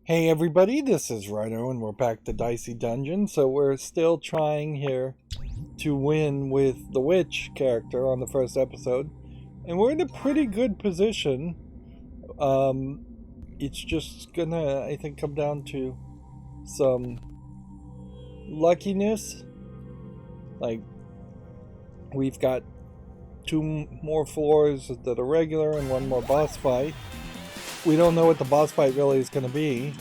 Hey everybody, this is Rydo and we're back to Dicey Dungeons. So we're still trying here to win with the witch character on the first episode. And we're in a pretty good position. It's just gonna, I think, come down to some luckiness. Like, we've got 2 more floors that are regular and 1 more boss fight. We don't know what the boss fight really is going to be.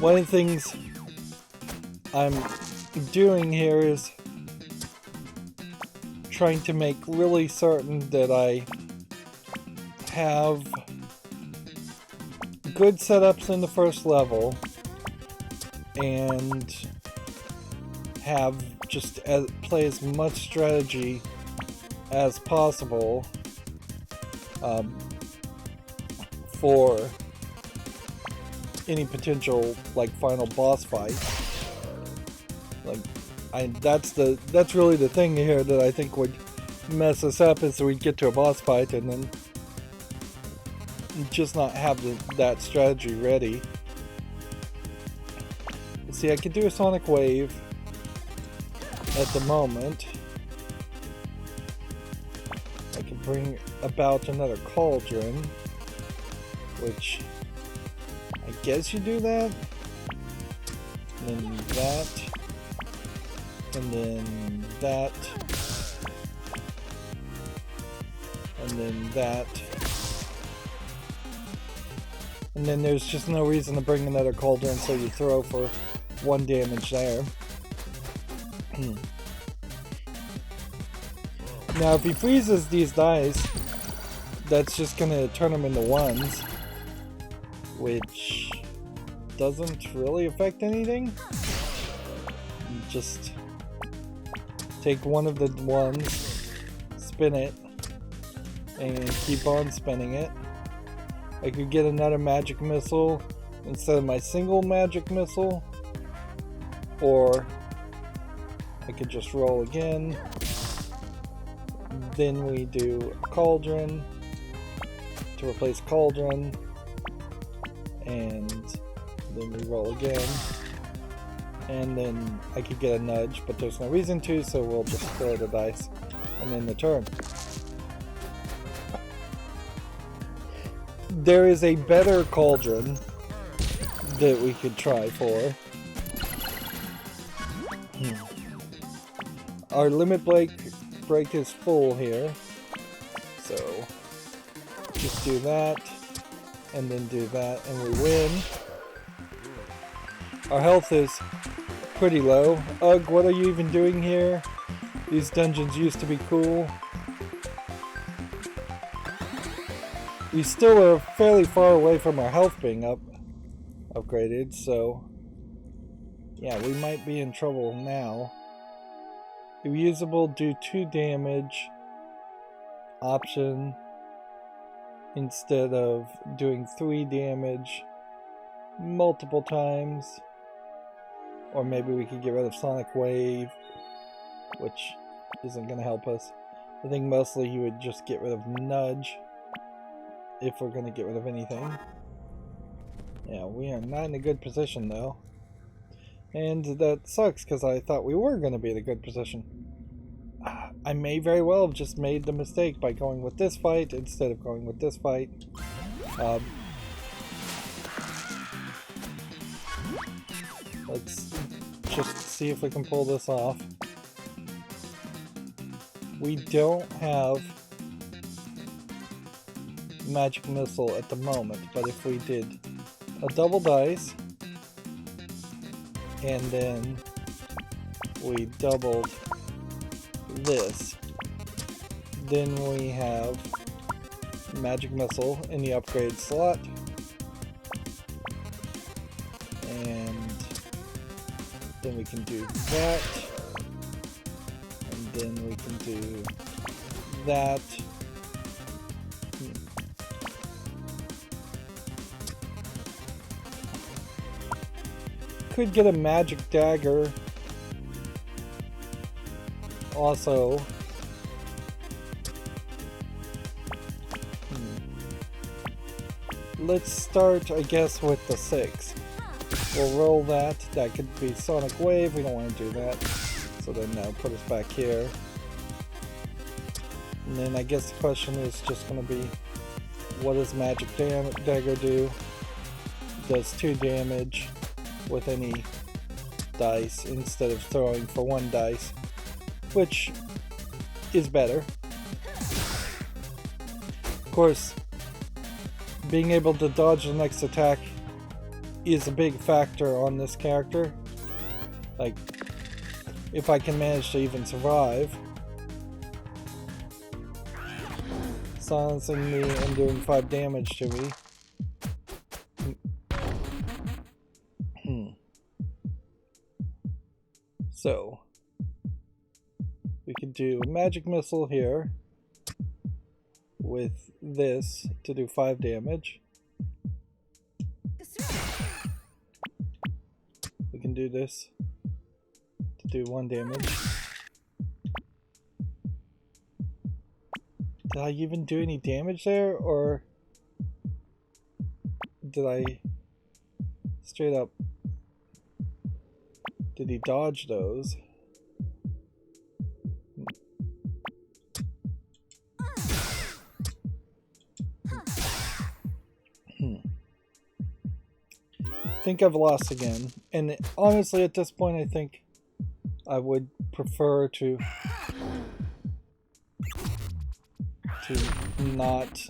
One of the things I'm doing here is trying to make really certain that I have good setups in the first level and have just play as much strategy as possible for any potential like final boss fight. Like that's really the thing here that I think would mess us up, is that we'd get to a boss fight and then just not have that strategy ready. See, I could do a sonic wave at the moment. I can bring about another cauldron, which I guess you do that, and then that, and then that, and then that, and then there's just no reason to bring another cauldron, so you throw for 1 damage there. Now if he freezes these dice, that's just gonna turn them into 1s, which doesn't really affect anything. You just take one of the 1s, spin it, and keep on spinning it. I could get another magic missile instead of my single magic missile, or I could just roll again. Then we do cauldron to replace cauldron, and then we roll again, and then I could get a nudge, but there's no reason to, so we'll just throw the dice and end the turn. There is a better cauldron that we could try for. Our limit break is full here, so just do that and then do that and we win. Our health is pretty low. Ugh, what are you even doing here? These dungeons used to be cool. We still are fairly far away from our health being upgraded, so yeah, we might be in trouble now. Reusable, do 2 damage option instead of doing 3 damage multiple times. Or maybe we could get rid of Sonic Wave, which isn't going to help us. I think mostly you would just get rid of Nudge if we're going to get rid of anything. Yeah, we are not in a good position though. And that sucks, because I thought we were going to be in a good position. I may very well have just made the mistake by going with this fight instead of going with this fight. Let's just see if we can pull this off. We don't have Magic Missile at the moment, but if we did a double dice, and then we doubled this, then we have Magic Missile in the upgrade slot, and then we can do that, and then we can do that. Could get a magic dagger also. let's start, I guess, with the 6. We'll roll that. That could be Sonic Wave. We don't want to do that. So then that'll put us back here. And then I guess the question is just going to be, what does Magic Dagger do? Does 2 damage with any dice instead of throwing for 1 dice, which is better. Of course, being able to dodge the next attack is a big factor on this character. Like, if I can manage to even survive. Silencing me and doing 5 damage to me. So, we could do a magic missile here with this to do 5 damage. We can do this to do 1 damage. Did I even do any damage there, or did I straight up, did he dodge those? I think I've lost again, and honestly at this point I think I would prefer to not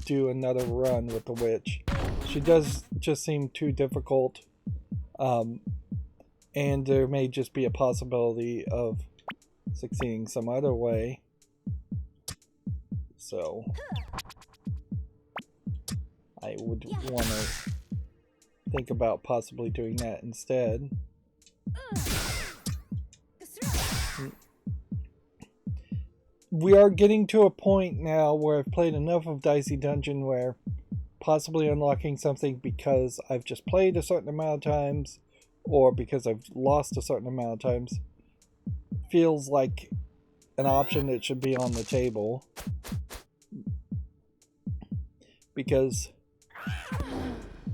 do another run with the witch. She does just seem too difficult, and there may just be a possibility of succeeding some other way. So I would want to think about possibly doing that instead. We are getting to a point now where I've played enough of Dicey Dungeon where possibly unlocking something because I've just played a certain amount of times or because I've lost a certain amount of times feels like an option that should be on the table. Because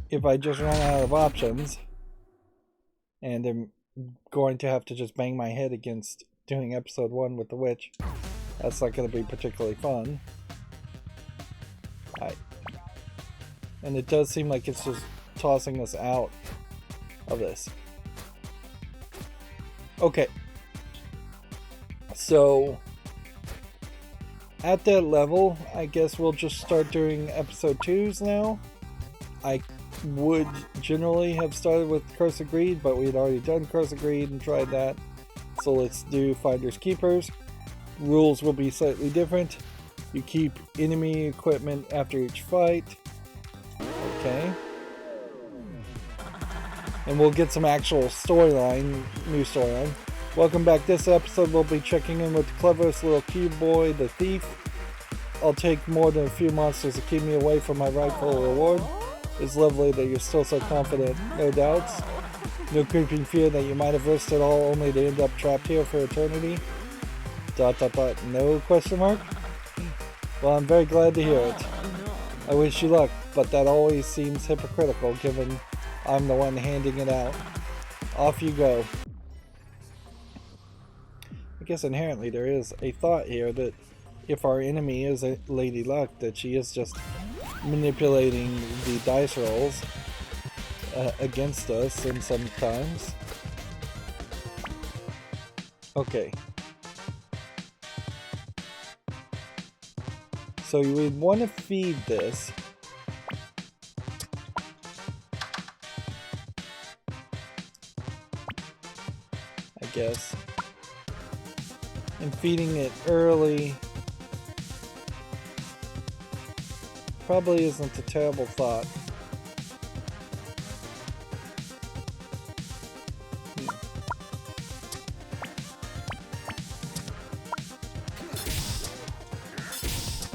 if I just run out of options and I'm going to have to just bang my head against doing episode 1 with the witch, that's not going to be particularly fun. And it does seem like it's just tossing us out of this. Okay. So, at that level, I guess we'll just start doing episode 2s now. I would generally have started with Curse of Greed, but we had already done Curse of Greed and tried that. So let's do Finders Keepers. Rules will be slightly different. You keep enemy equipment after each fight. Okay. And we'll get some actual storyline, new storyline. Welcome back. This episode we'll be checking in with the cleverest little cube boy, the thief. I'll take more than a few monsters to keep me away from my rightful reward. It's lovely that you're still so confident, no doubts. No creeping fear that you might have risked it all only to end up trapped here for eternity. ... No question mark? Well, I'm very glad to hear it. I wish you luck, but that always seems hypocritical given I'm the one handing it out. Off you go. I guess inherently there is a thought here that if our enemy is a Lady Luck, that she is just manipulating the dice rolls against us and sometimes. Okay. So you would want to feed this. I guess. And feeding it early probably isn't a terrible thought.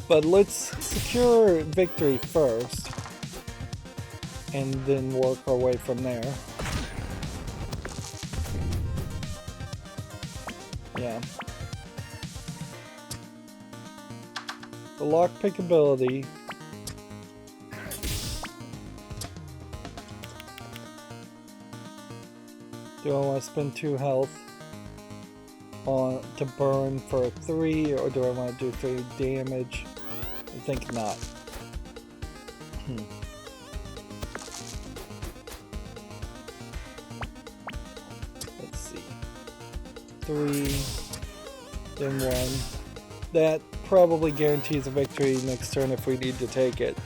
But let's secure victory first, and then work our way from there. Yeah. The lockpick ability Do I want to spend 2 health on to burn for 3, or do I want to do 3 damage? I think not. Let's see. 3, then 1. That probably guarantees a victory next turn if we need to take it.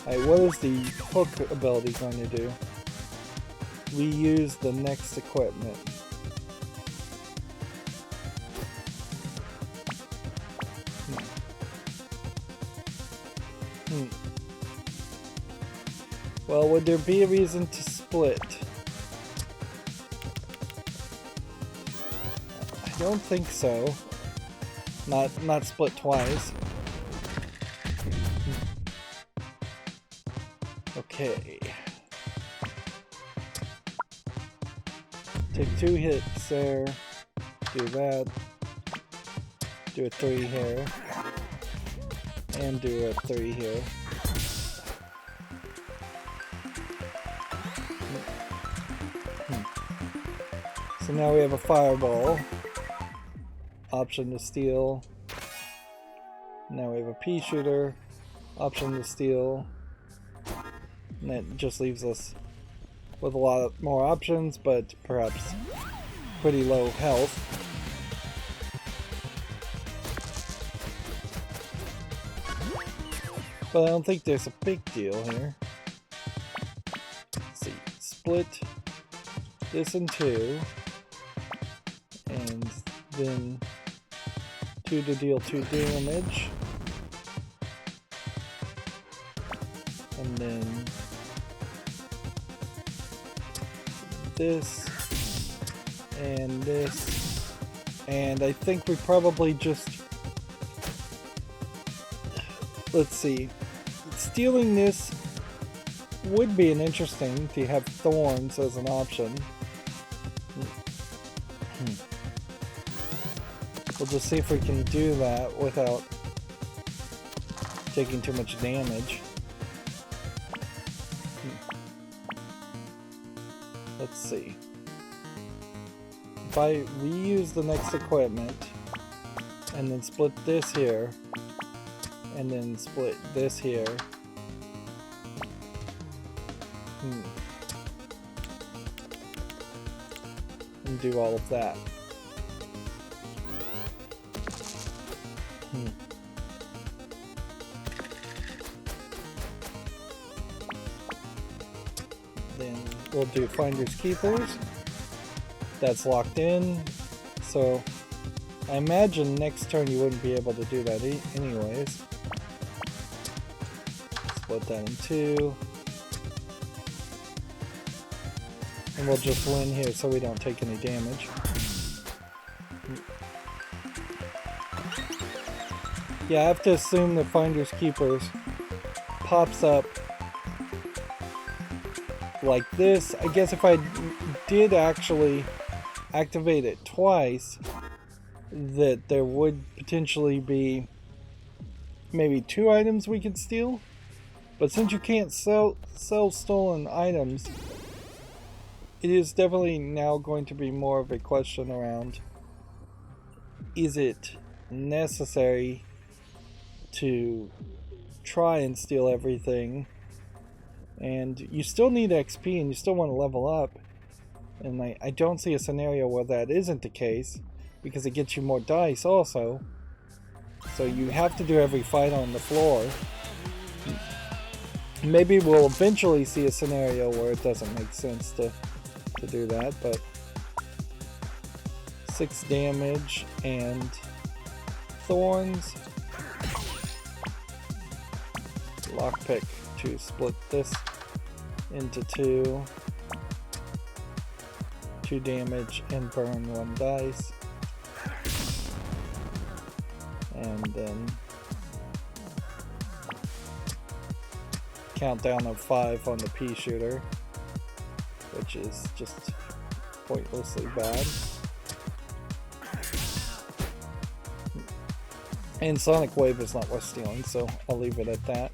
Alright, what is the hook ability going to do? Reuse the next equipment. Well, would there be a reason to split? I don't think so. Not split twice. Okay. Take 2 hits there. Do that. Do a 3 here. And do a 3 here. So now we have a fireball. Option to steal. Now we have a pea shooter. Option to steal. And that just leaves us with a lot more options, but perhaps pretty low health. But I don't think there's a big deal here. Let's see. Split this in 2. And then 2 to deal 2 damage. And then this and this, and I think we probably just, let's see, stealing this would be an interesting to have thorns as an option. We'll just see if we can do that without taking too much damage. Let's see. If I reuse the next equipment and then split this here and then split this here. And do all of that. Then we'll do Finders Keepers. That's locked in. So I imagine next turn you wouldn't be able to do that anyways. Split that in 2. And we'll just win here so we don't take any damage. Yeah, I have to assume that Finders Keepers pops up like this. I guess if I did actually activate it twice, that there would potentially be maybe 2 items we could steal. But since you can't sell stolen items, it is definitely now going to be more of a question around, is it necessary to try and steal everything? And you still need XP and you still want to level up, and I don't see a scenario where that isn't the case, because it gets you more dice also, so you have to do every fight on the floor. Maybe we'll eventually see a scenario where it doesn't make sense to do that, but 6 damage and thorns. Lockpick to split this into 2. 2 damage and burn 1 dice. And then countdown of 5 on the pea shooter, which is just pointlessly bad. And Sonic Wave is not worth stealing, so I'll leave it at that.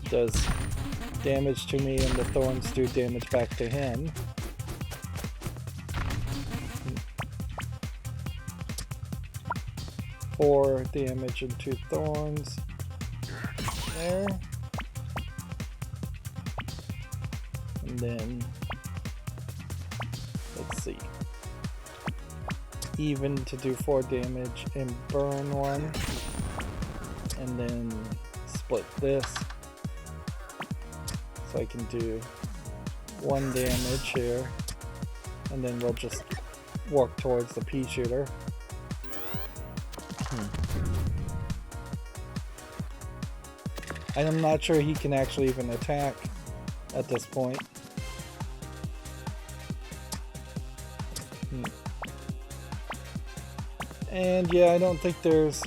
does damage to me and the thorns do damage back to him. 4 damage and 2 thorns. There. And then, let's see. Even to do 4 damage and burn 1. And then split this. So I can do 1 damage here. And then we'll just work towards the pea shooter. And I'm not sure he can actually even attack at this point. And yeah, I don't think there's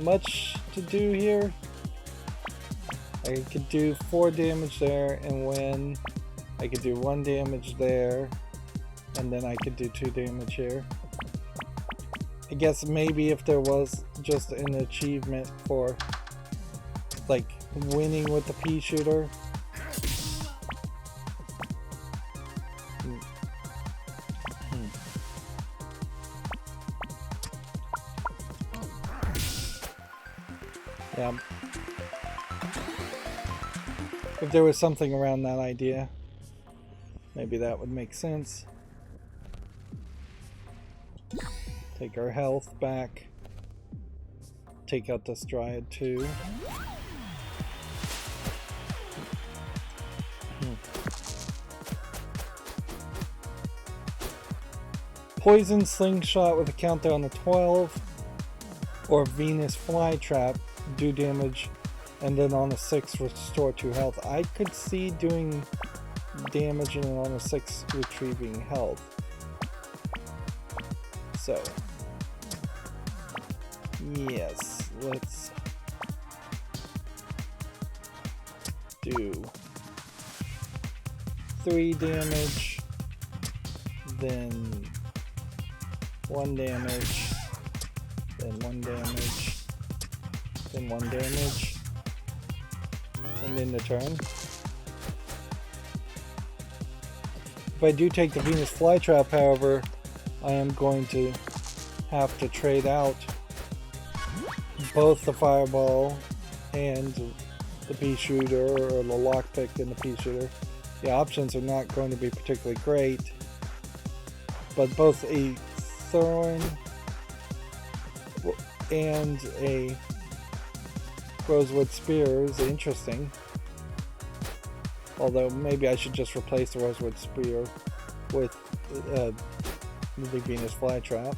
much to do here. I could do 4 damage there and win. I could do 1 damage there, and then I could do 2 damage here. I guess maybe if there was just an achievement for like winning with the pea shooter. Yeah. If there was something around that idea, maybe that would make sense. Take our health back. Take out this dryad too. Poison slingshot with a countdown to 12, or Venus flytrap, do damage, and then on a 6 restore 2 health. I could see doing damage and on a 6 retrieving health. So, yes, let's do 3 damage, then 1 damage, then 1 damage, then 1 damage, and then the turn. If I do take the Venus flytrap, however, I am going to have to trade out both the fireball and the pea shooter, or the lockpick and the pea shooter. The options are not going to be particularly great, but both a thorn and a rosewood spear is interesting. Although maybe I should just replace the rosewood spear with the Venus flytrap.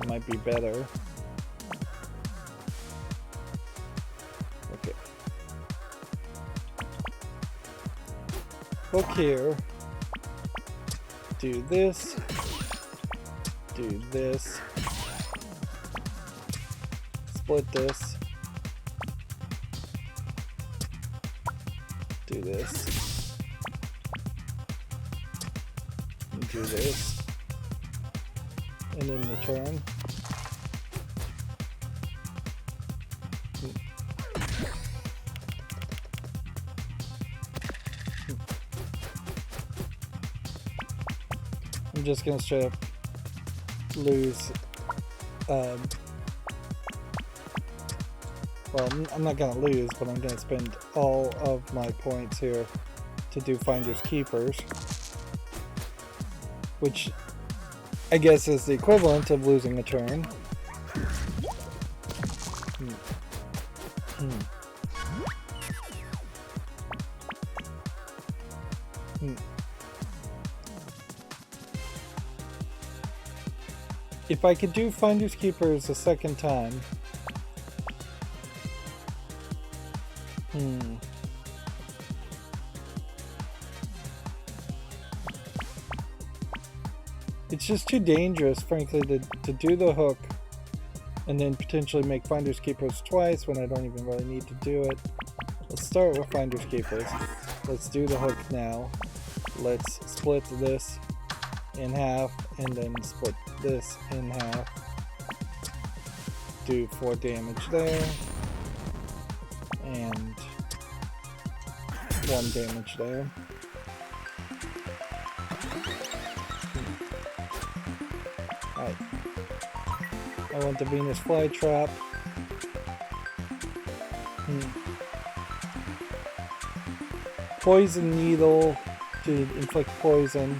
It might be better. Okay. Hook here. Do this. Do this. Split this. Do this. And do this. And then the turn. I'm just gonna straight up lose. Well, I'm not gonna lose, but I'm gonna spend all of my points here to do Finders Keepers, which I guess is the equivalent of losing a turn. If I could do Finders Keepers a second time, it's just too dangerous, frankly, to do the hook and then potentially make Finders Keepers twice when I don't even really need to do it. Let's start with Finders Keepers. Let's do the hook now. Let's split this in half and then split this in half. Do 4 damage there. And 1 damage there. Alright. I want the Venus flytrap. Poison needle to inflict poison,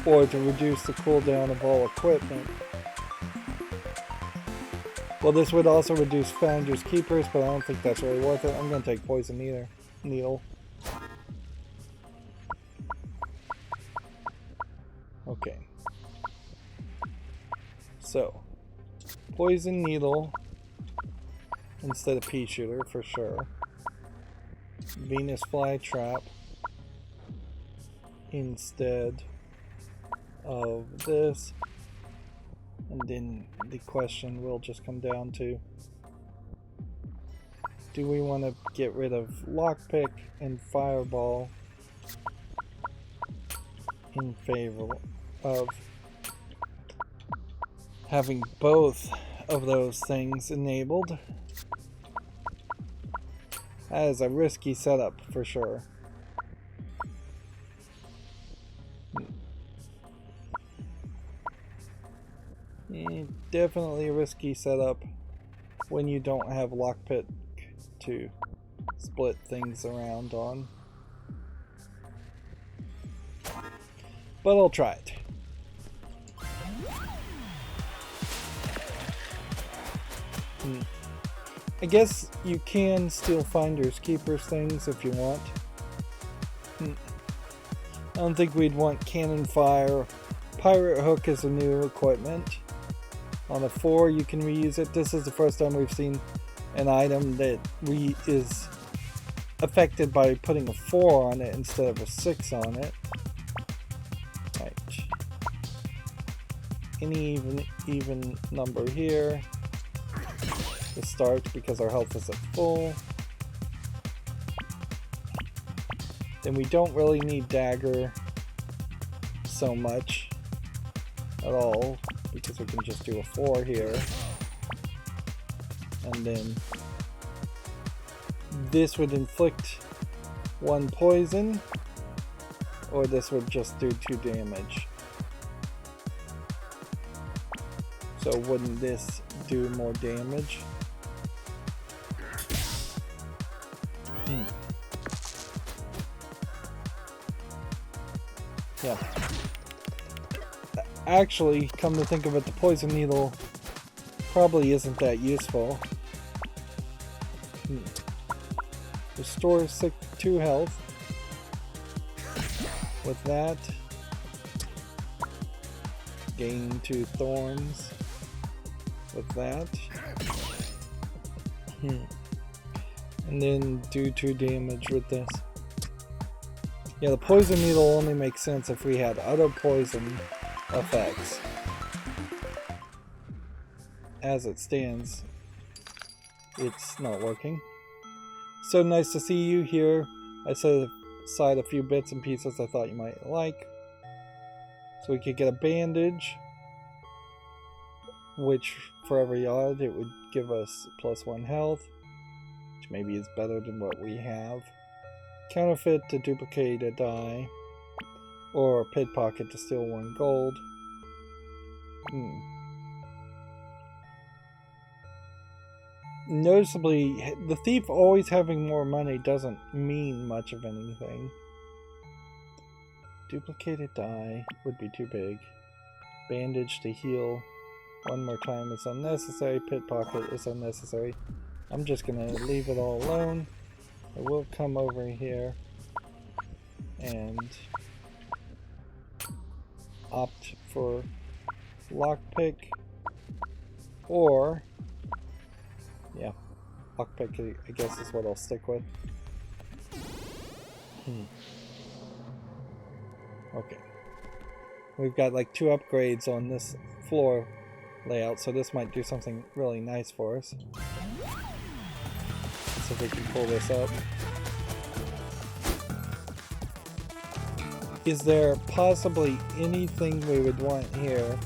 or to reduce the cooldown of all equipment. Well, this would also reduce Founder's Keepers, but I don't think that's really worth it. I'm going to take Poison Needle. Okay. So, Poison Needle instead of Pea Shooter for sure. Venus Flytrap instead of this. And then the question will just come down to, do we want to get rid of Lockpick and Fireball in favor of having both of those things enabled? That is a risky setup for sure. Definitely a risky setup when you don't have Lockpick to split things around on. But I'll try it. I guess you can steal Finders Keepers things if you want. I don't think we'd want Cannon Fire. Pirate Hook is a new equipment. On a 4 you can reuse it. This is the first time we've seen an item that is affected by putting a 4 on it instead of a 6 on it. Right. Any even number here to start because our health is at full. Then we don't really need Dagger so much at all, because we can just do a 4 here. And then this would inflict 1 poison, or this would just do 2 damage. So wouldn't this do more damage? Yeah. Actually, come to think of it, the Poison Needle probably isn't that useful. Restore 2 health. With that, gain 2 thorns. With that. And then do 2 damage with this. Yeah, the Poison Needle only makes sense if we had other poison effects. As it stands, it's not working. So nice to see you here. I set aside a few bits and pieces I thought you might like. So we could get a bandage, which for every odd it would give us +1 health, which maybe is better than what we have. Counterfeit to duplicate a die, or pickpocket to steal 1 gold. Noticeably, the thief always having more money doesn't mean much of anything. Duplicated die would be too big. Bandage to heal 1 more time is unnecessary. Pickpocket is unnecessary. I'm just gonna leave it all alone. I will come over here and opt for Lockpick, or yeah, Lockpick I guess is what I'll stick with. Okay. We've got like 2 upgrades on this floor layout, so this might do something really nice for us. So if we can pull this up. Is there possibly anything we would want here?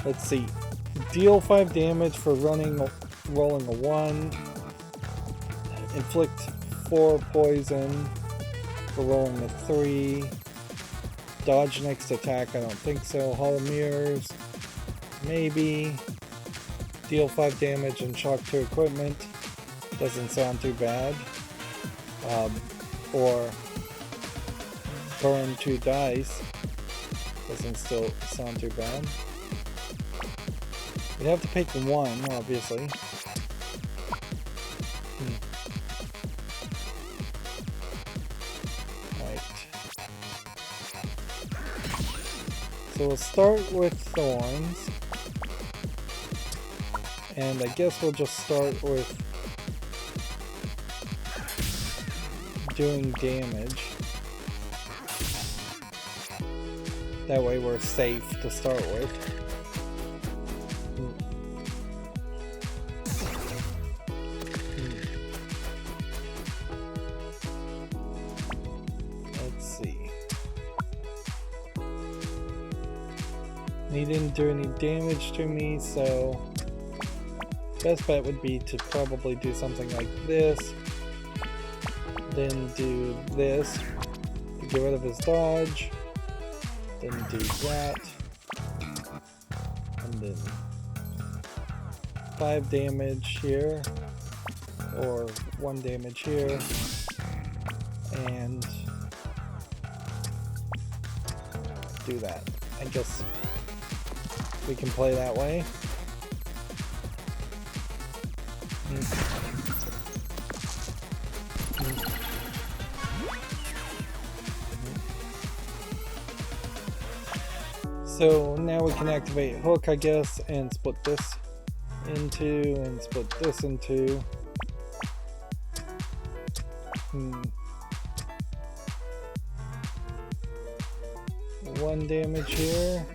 Let's see. Deal 5 damage for rolling a 1. Inflict 4 poison for rolling a 3. Dodge next attack, I don't think so. Hull mirrors, maybe. Deal 5 damage and shock to equipment. Doesn't sound too bad. Or burn 2 dice. Doesn't still sound too bad. We'd have to pick 1, obviously. Right. So we'll start with thorns. And I guess we'll just start with doing damage. That way we're safe to start with. Let's see. He didn't do any damage to me, so best bet would be to probably do something like this. Then do this to get rid of his dodge. Then do that. And then 5 damage here. Or 1 damage here. And do that. I guess we can play that way. So now we can activate hook, I guess, and split this into, and split this into. 1 damage here.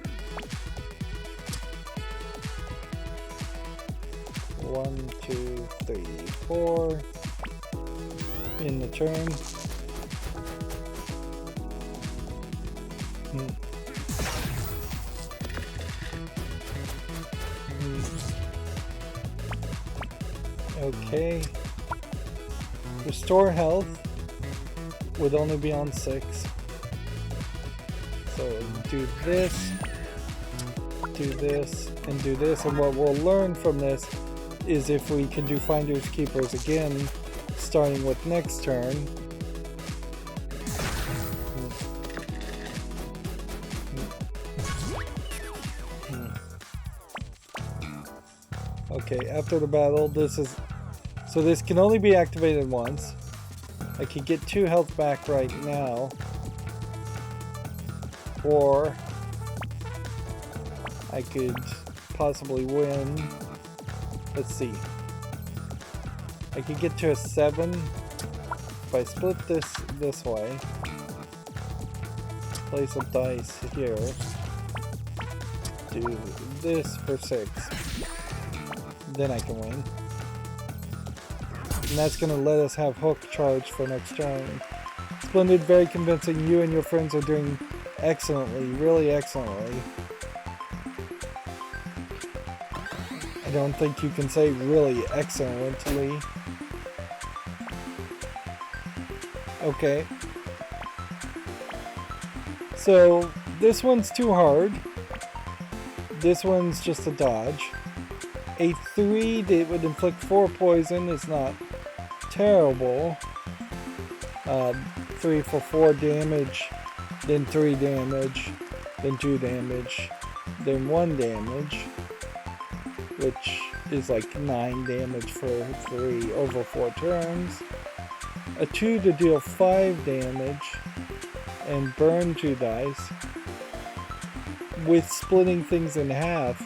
1, 2, 3, 4 in the turn. Okay. Restore health would only be on 6. So do this, do this, and do this. And what we'll learn from this is if we can do Finders Keepers again, starting with next turn. Okay, after the battle, this is... So this can only be activated once. I could get 2 health back right now. Or I could possibly win. Let's see. I could get to a 7 if I split this way. Place a dice here. Do this for 6. Then I can win. And that's going to let us have hook charge for next turn. Splendid, very convincing. You and your friends are doing excellently, really excellently. I don't think you can say really excellently. Okay. So this one's too hard. This one's just a dodge. A 3 that would inflict 4 poison is not terrible. 3 for 4 damage, then 3 damage, then 2 damage, then 1 damage, which is like 9 damage for 3 over 4 turns. A 2 to deal 5 damage and burn 2 dice with splitting things in half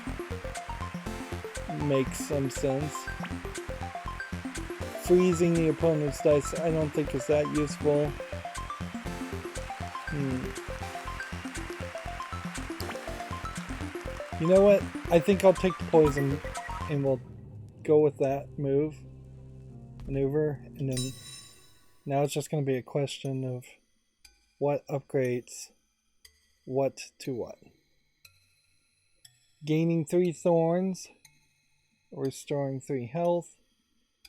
makes some sense. Freezing the opponent's dice I don't think is that useful. You know what? I think I'll take the poison and we'll go with that maneuver, and then now it's just going to be a question of what upgrades what to what. Gaining 3 thorns, restoring 3 health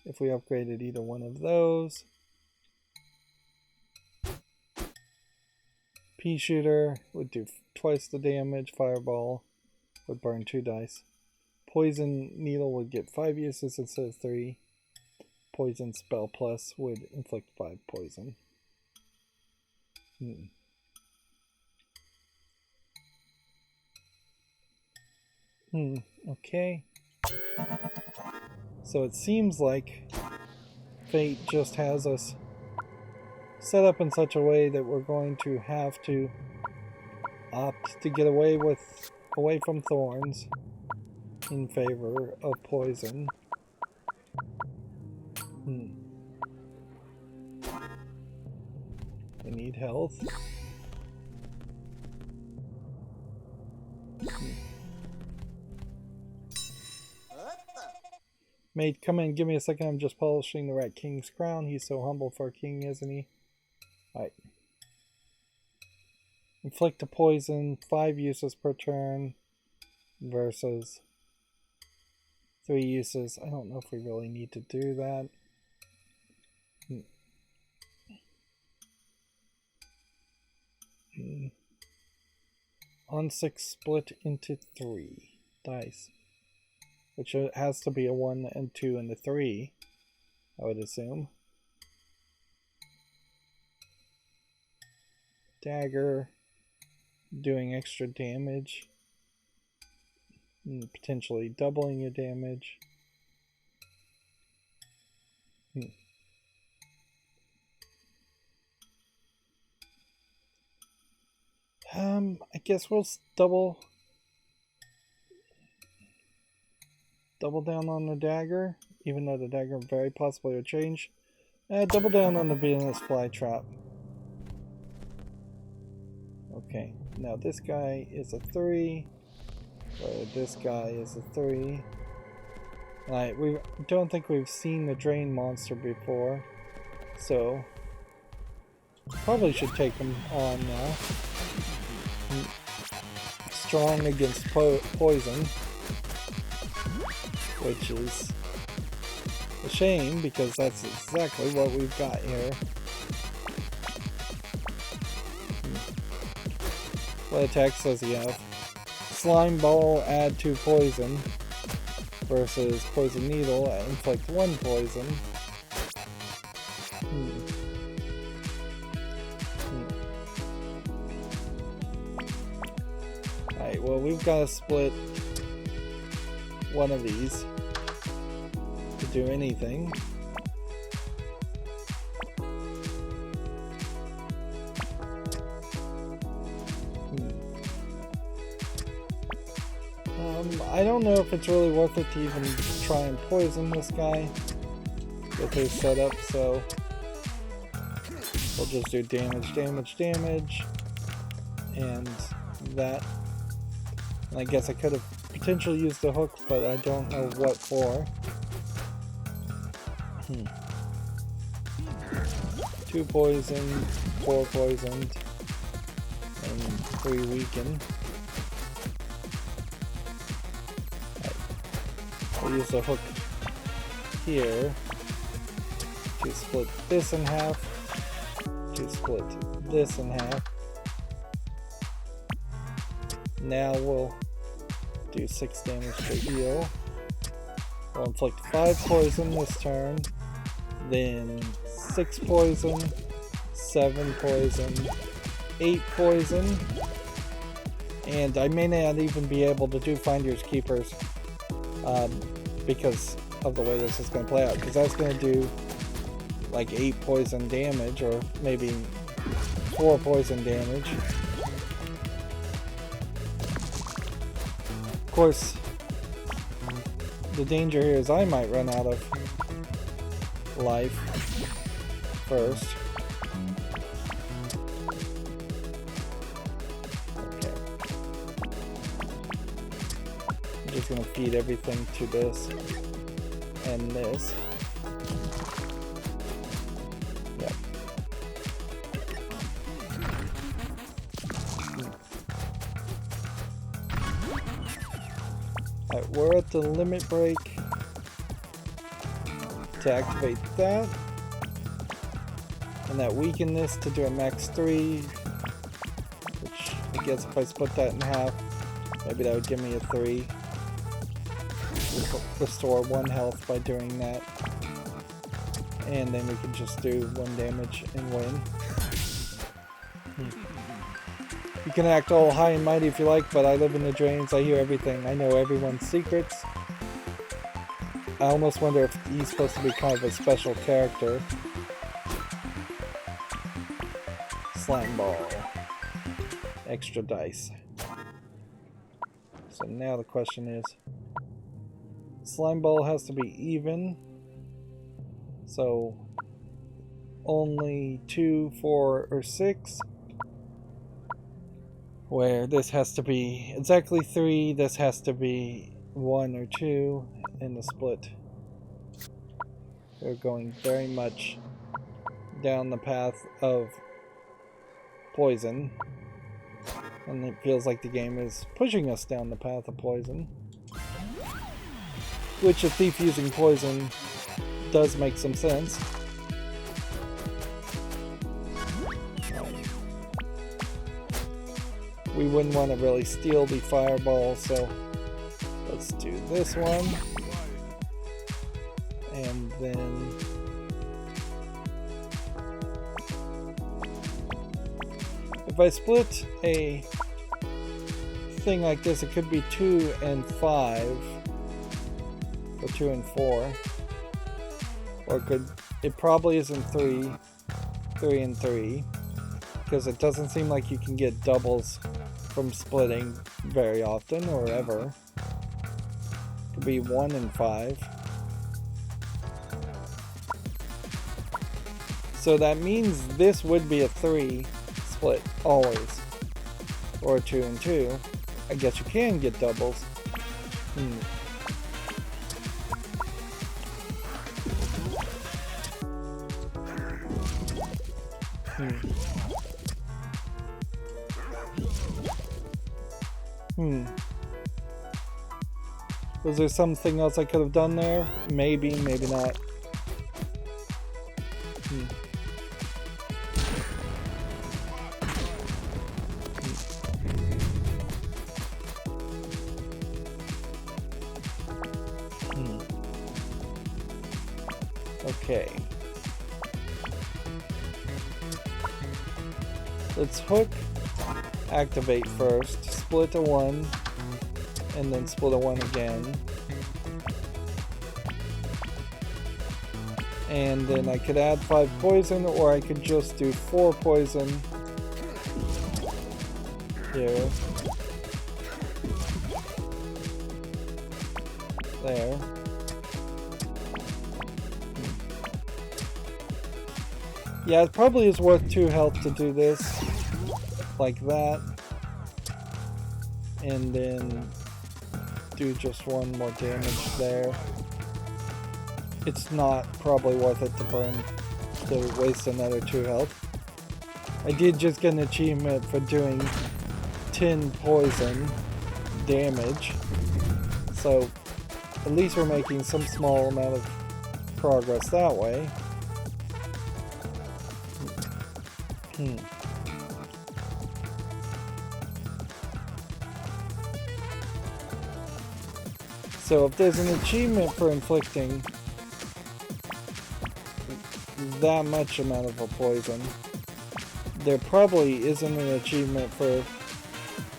if we upgraded either one of those. Pea shooter would do twice the damage. Fireball would burn 2 dice. Poison needle would get 5 uses instead of 3. Poison spell plus would inflict 5 poison. Okay. So it seems like fate just has us set up in such a way that we're going to have to opt to get away from thorns in favor of poison. I need health. Mate, come in, give me a second. I'm just polishing the Rat King's crown. He's so humble for a king, isn't he? Alright. Inflict a poison, 5 uses per turn versus 3 uses. I don't know if we really need to do that. On 6 split into 3 dice. Which has to be a 1 and 2 and a 3, I would assume. Dagger, doing extra damage. Potentially doubling your damage. I guess we'll double down on the dagger, even though the dagger very possibly will change. Double down on the Venus flytrap. Okay, now this guy is a 3. This guy is a 3. We don't think we've seen the drain monster before, so probably should take him on now. Strong against poison, which is a shame because that's exactly what we've got here. What attacks does he have? Slime ball, add 2 poison versus poison needle, inflict 1 poison. Alright, well, we've got to split one of these to do anything. I don't know if it's really worth it to even try and poison this guy with his setup, so we'll just do damage, and that. And I guess I could have potentially used the hook, but I don't know what for. 2 poisoned, 4 poisoned, and 3 weakened. I'll use the hook here to split this in half, to split this in half. Now we'll do 6 damage to heal. We'll inflict 5 poison this turn, then 6 poison, 7 poison, 8 poison, and I may not even be able to do Finders Keepers because of the way this is going to play out, because that's going to do like 8 poison damage, or maybe 4 poison damage. Of course, the danger here is I might run out of life first. Okay. I'm just going to feed everything to this and this. Yep. Alright, we're at the limit break. To activate that. And that weaken this to do a max 3. Which I guess if I split that in half, maybe that would give me a 3. Restore 1 health by doing that. And then we can just do 1 damage and win. You can act all high and mighty if you like, but I live in the drains, I hear everything, I know everyone's secrets. I almost wonder if he's supposed to be kind of a special character. Slime ball. Extra dice. So now the question is, slime ball has to be even. So only 2, 4, or 6. Where this has to be exactly 3, this has to be 1 or 2, and the split. We're going very much down the path of poison. And it feels like the game is pushing us down the path of poison. Which, a thief using poison does make some sense. We wouldn't want to really steal the fireball, so let's do this one. And then if I split a thing like this, it could be 2 and 5, or 2 and 4, or it probably isn't 3 and 3, because it doesn't seem like you can get doubles from splitting very often or ever. It could be 1 and 5. So that means this would be a 3 split always, or a 2 and 2. I guess you can get doubles. Was there something else I could have done there? Maybe, maybe not. Okay. Let's hook, activate first, split a 1, and then split a 1 again. And then I could add 5 poison, or I could just do 4 poison here. There. Yeah, it probably is worth 2 health to do this, like that, and then do just 1 more damage there. It's not probably worth it to waste another 2 health. I did just get an achievement for doing 10 poison damage, so at least we're making some small amount of progress that way. So if there's an achievement for inflicting that much amount of a poison, there probably isn't an achievement for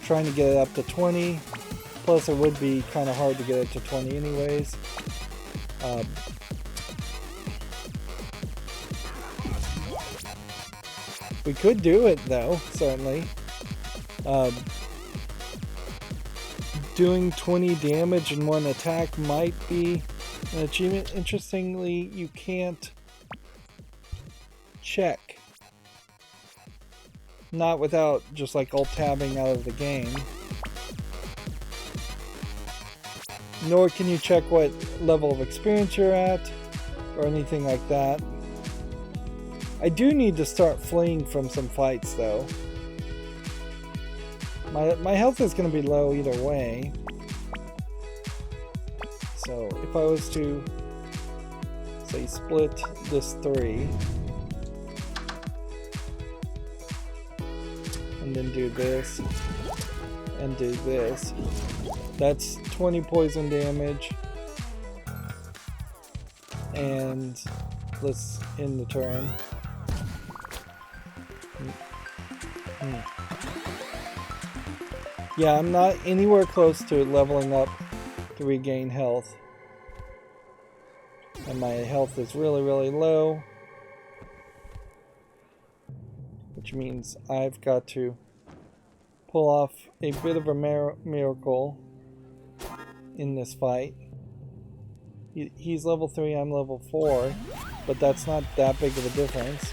trying to get it up to 20. Plus it would be kind of hard to get it to 20 anyways. We could do it though, certainly. Doing 20 damage in 1 attack might be an achievement. Interestingly, you can't check. Not without just like alt-tabbing out of the game. Nor can you check what level of experience you're at, or anything like that. I do need to start fleeing from some fights though. My health is going to be low either way. So if I was to say split this 3 and then do this and do this, that's 20 poison damage. And let's end the turn. Yeah, I'm not anywhere close to leveling up to regain health. And my health is really, really low. Which means I've got to pull off a bit of a miracle in this fight. He's level 3, I'm level 4, but that's not that big of a difference.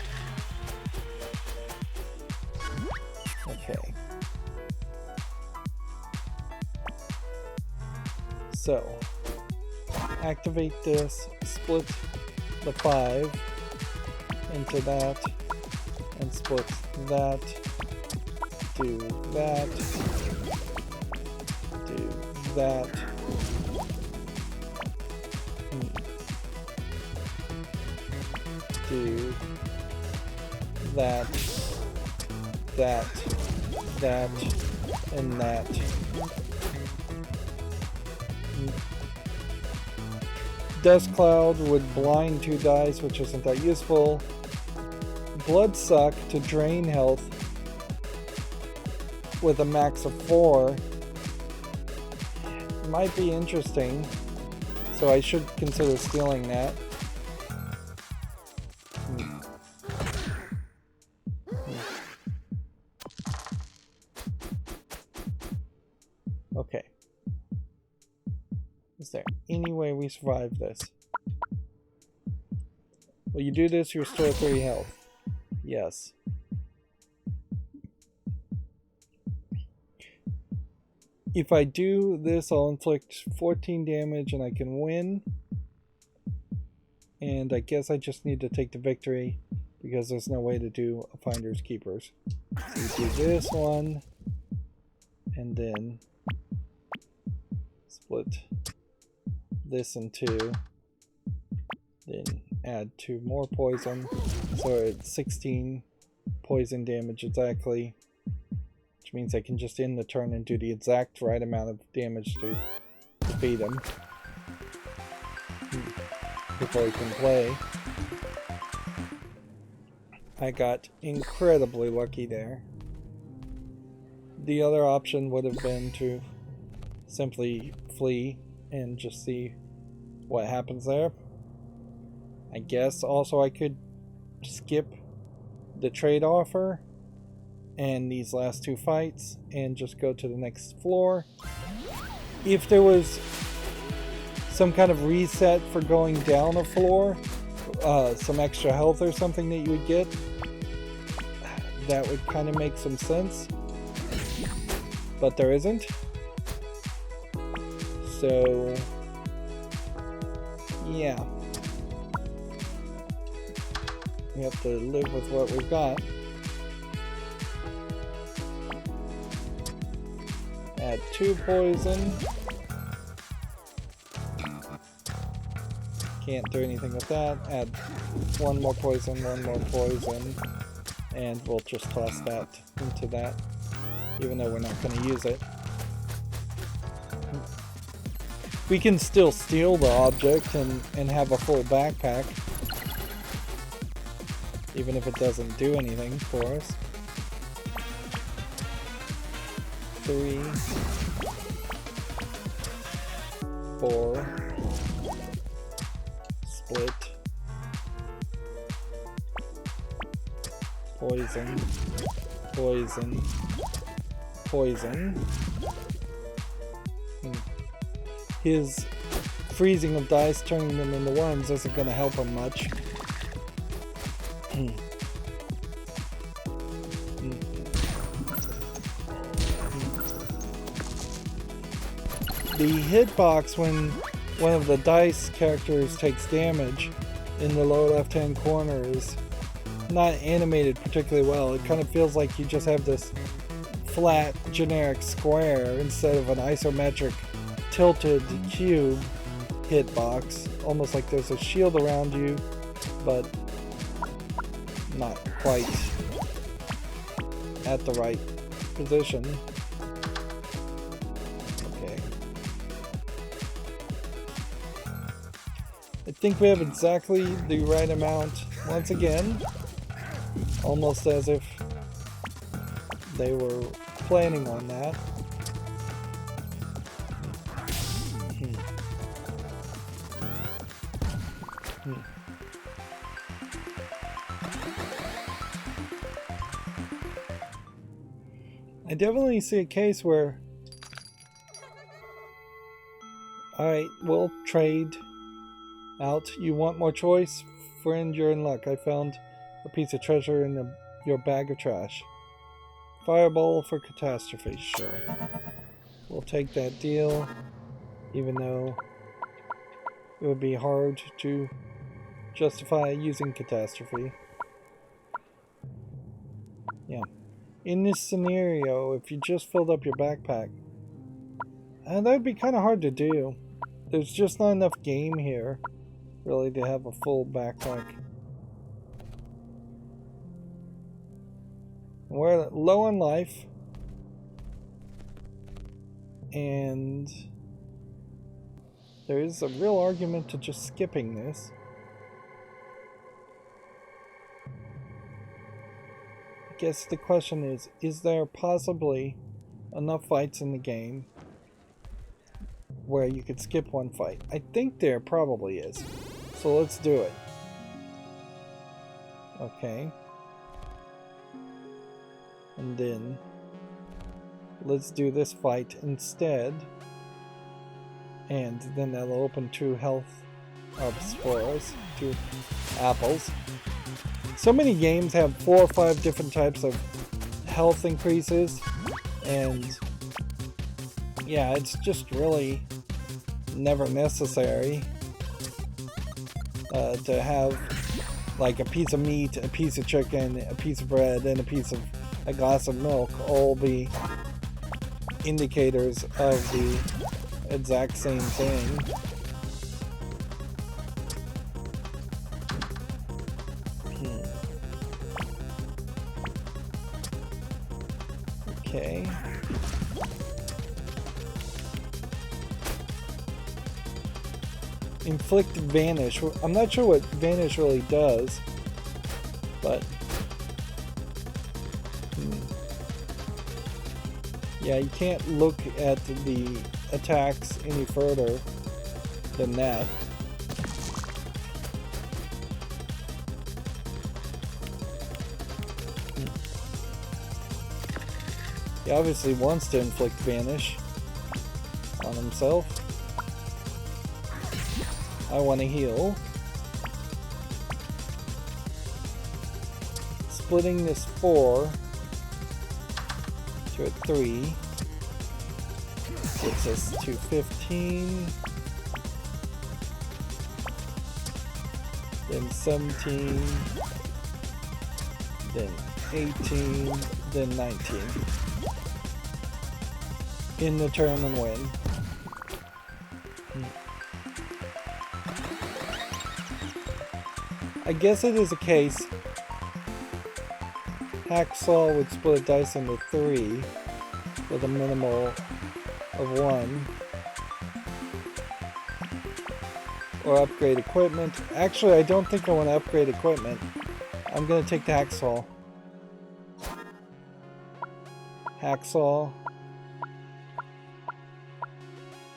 Okay. So, activate this, split the 5 into that, and split that, do that, do that. Do that, that, that, and that. Dust Cloud would blind 2 dice, which isn't that useful. Blood Suck to drain health with a max of 4 might be interesting, so I should consider stealing that. Okay. Is there any way we survive this? Will you do this? You restore 3 health. Yes. If I do this, I'll inflict 14 damage and I can win. And I guess I just need to take the victory because there's no way to do a Finders Keepers. So you do this one and then split this in 2, then add 2 more poison, so it's 16 poison damage exactly, which means I can just end the turn and do the exact right amount of damage to defeat him before he can play. I got incredibly lucky there. The other option would have been to simply flee and just see what happens there. I guess also I could skip the trade offer and these last 2 fights and just go to the next floor. If there was some kind of reset for going down a floor, some extra health or something that you would get, that would kind of make some sense, but there isn't. So yeah, we have to live with what we've got. Add 2 poison. Can't do anything with that. Add 1 more poison, 1 more poison, and we'll just toss that into that, even though we're not going to use it. We can still steal the object and have a full backpack, even if it doesn't do anything for us. 3, 4, split, poison, poison, poison. His freezing of dice, turning them into worms, isn't going to help him much. The hitbox when one of the dice characters takes damage in the lower left hand corner is not animated particularly well. It kind of feels like you just have this flat generic square instead of an isometric tilted cube hitbox, almost like there's a shield around you, but not quite at the right position. Okay. I think we have exactly the right amount once again, almost as if they were planning on that. I definitely see a case where, alright, we'll trade out. You want more choice? Friend, you're in luck. I found a piece of treasure in your bag of trash. Fireball for catastrophe, sure. We'll take that deal, even though it would be hard to justify using catastrophe. Yeah. In this scenario, if you just filled up your backpack, that would be kind of hard to do. There's just not enough game here, really, to have a full backpack. We're low on life, and there is a real argument to just skipping this. I guess the question is there possibly enough fights in the game where you could skip one fight? I think there probably is. So let's do it. Okay. And then let's do this fight instead. And then that'll open 2 health ups for us. 2 apples. So many games have 4 or 5 different types of health increases, and yeah, it's just really never necessary to have like a piece of meat, a piece of chicken, a piece of bread, and a glass of milk all be indicators of the exact same thing. Okay. Inflict Vanish. I'm not sure what Vanish really does, but yeah, you can't look at the attacks any further than that. He obviously wants to inflict Vanish on himself. I want to heal. Splitting this 4 to a 3 gets us to 15, then 17, then 18, then 19. In the turn and win. I guess it is a case. Hacksaw would split a dice into 3 with a minimal of 1. Or upgrade equipment. Actually, I don't think I want to upgrade equipment. I'm going to take the hacksaw. Hacksaw.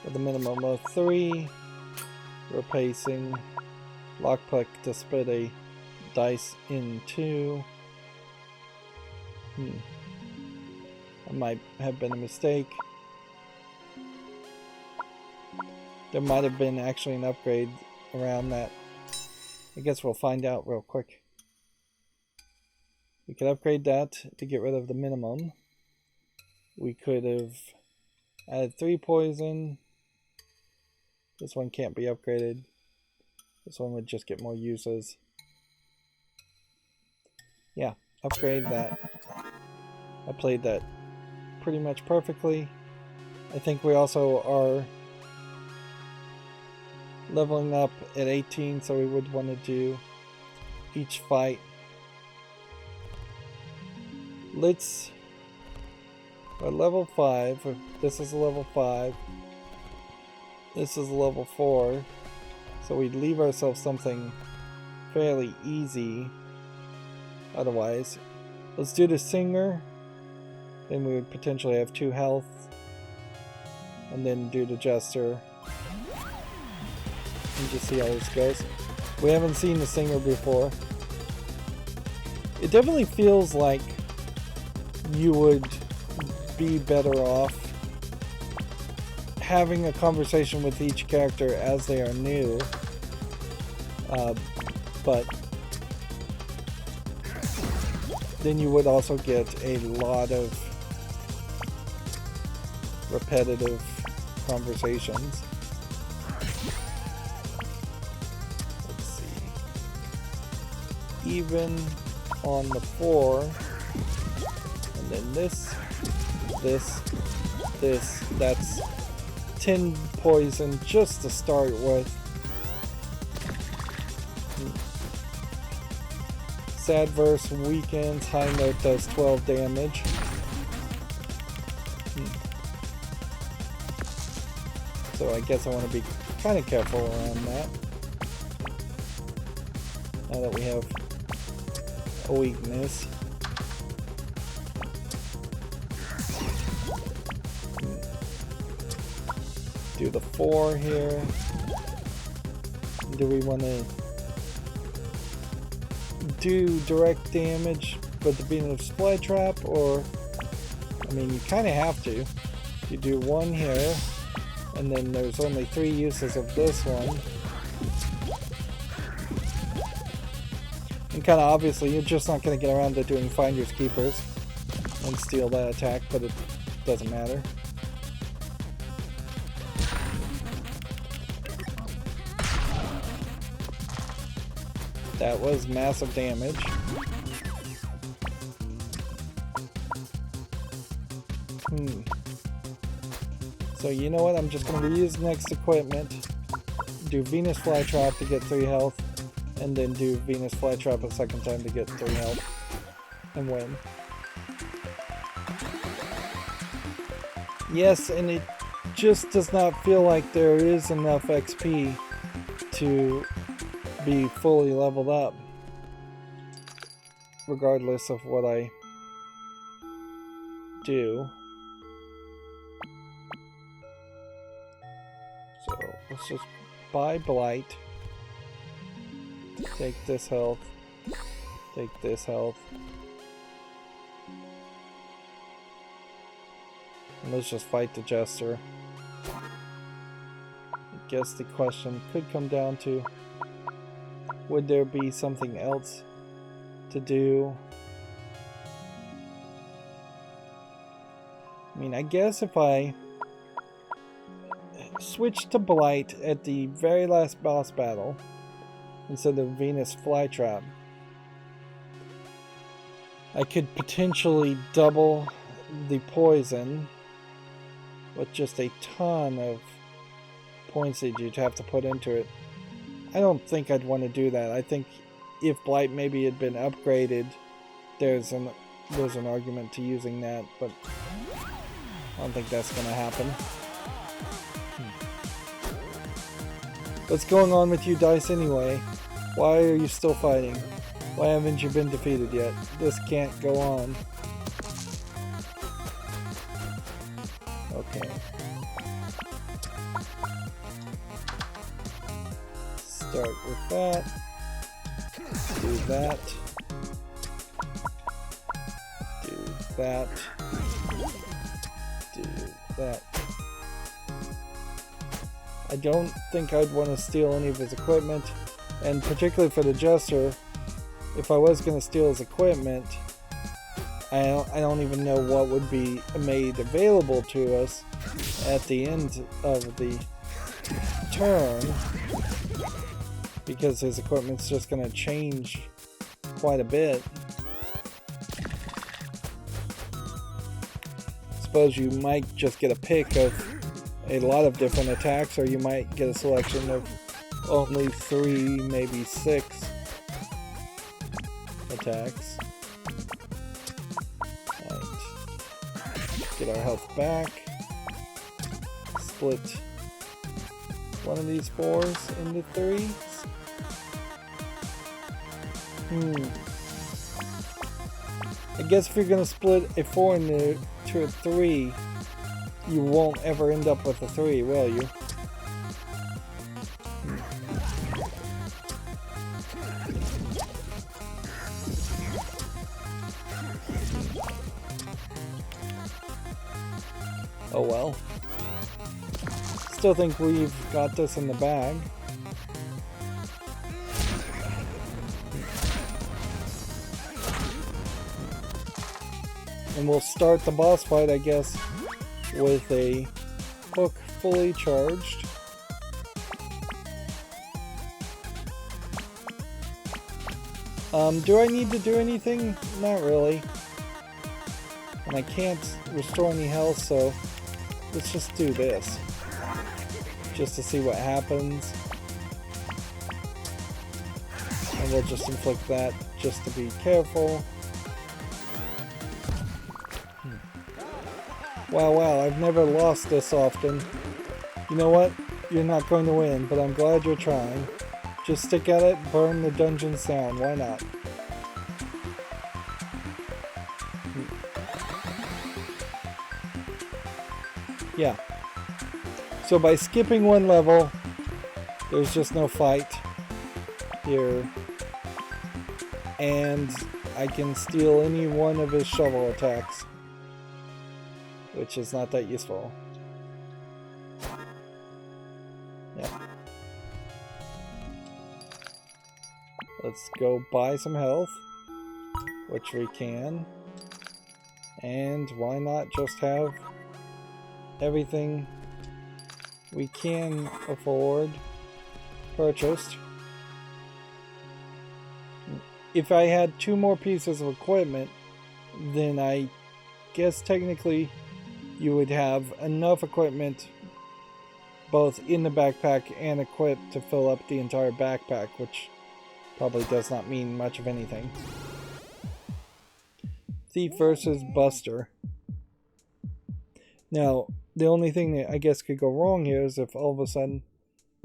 With a minimum of 3. Replacing lockpick to split a dice in 2. That might have been a mistake. There might have been actually an upgrade around that. I guess we'll find out real quick. We could upgrade that to get rid of the minimum. We could have added 3 poison. This one can't be upgraded. This one would just get more uses. Yeah, upgrade that. I played that pretty much perfectly. I think we also are leveling up at 18, so we would want to do each fight. Let's... At level 5, this is a level 5, this is a level 4, so we'd leave ourselves something fairly easy otherwise. Let's do the singer, then we would potentially have 2 health, and then do the jester, and just see how this goes. We haven't seen the singer before. It definitely feels like you would be better off having a conversation with each character as they are new, but then you would also get a lot of repetitive conversations. Let's see. Even on the 4, and then this, that's 10 poison just to start with. Sad verse weakens, high note does 12 damage. So I guess I want to be kind of careful around that. Now that we have a weakness. Do the 4 here. Do we want to do direct damage with the Venus flytrap, or I mean, you kind of have to. You do 1 here, and then there's only 3 uses of this one. And kind of obviously, you're just not going to get around to doing Finders Keepers and steal that attack, but it doesn't matter. That was massive damage. So you know what? I'm just going to reuse next equipment. Do Venus Flytrap to get 3 health. And then do Venus Flytrap a second time to get 3 health. And win. Yes, and it just does not feel like there is enough XP to be fully leveled up, regardless of what I do. So let's just buy Blight, take this health, take this health, and let's just fight the Jester. I guess the question could come down to, would there be something else to do? I mean, I guess if I switch to Blight at the very last boss battle instead of Venus Flytrap, I could potentially double the poison with just a ton of points that you'd have to put into it. I don't think I'd want to do that. I think if Blight maybe had been upgraded, there's an argument to using that, but I don't think that's going to happen. What's going on with you, Dice, anyway? Why are you still fighting? Why haven't you been defeated yet? This can't go on. Okay. Start with that. Do that. Do that. Do that. I don't think I'd want to steal any of his equipment, and particularly for the Jester, if I was going to steal his equipment, I don't even know what would be made available to us at the end of the turn, because his equipment's just going to change quite a bit. Suppose you might just get a pick of a lot of different attacks, or you might get a selection of only 3, maybe 6 attacks. Right. Get our health back. Split one of these 4s into 3s. I guess if you're gonna split a 4 into a 3, you won't ever end up with a 3, will you? Oh well. Still think we've got this in the bag. And we'll start the boss fight, I guess, with a hook fully charged. Do I need to do anything? Not really. And I can't restore any health, so let's just do this. Just to see what happens. And we'll just inflict that just to be careful. Wow, I've never lost this often. You know what? You're not going to win, but I'm glad you're trying. Just stick at it, burn the dungeons down, why not? Yeah. So by skipping one level, there's just no fight here. And I can steal any one of his shovel attacks, which is not that useful. Yeah. Let's go buy some health, which we can. And why not just have everything we can afford purchased? If I had 2 more pieces of equipment, then I guess technically you would have enough equipment both in the backpack and equipped to fill up the entire backpack, which probably does not mean much of anything. Thief versus Buster. Now, the only thing that I guess could go wrong here is if all of a sudden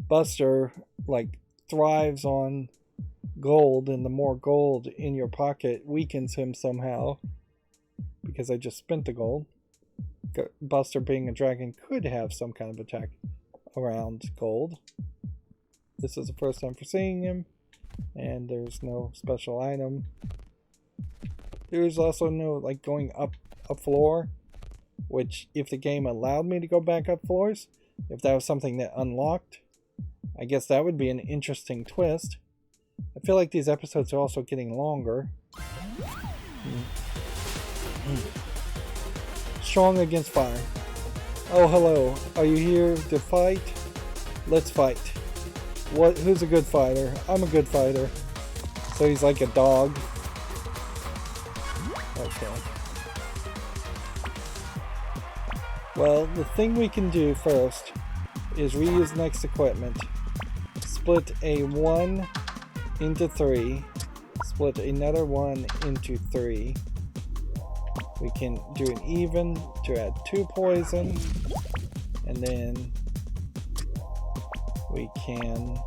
Buster like thrives on gold, and the more gold in your pocket weakens him somehow because I just spent the gold. Buster, being a dragon, could have some kind of attack around gold. This is the first time for seeing him, and there's no special item. There's also no like going up a floor, which if the game allowed me to go back up floors, if that was something that unlocked, I guess that would be an interesting twist. I feel like these episodes are also getting longer. Strong against fire. Oh, hello. Are you here to fight? Let's fight. Who's a good fighter? I'm a good fighter. So he's like a dog. Okay. Well, the thing we can do first is reuse next equipment. Split a 1 into 3. Split another 1 into 3. We can do an even to add 2 poison, and then we can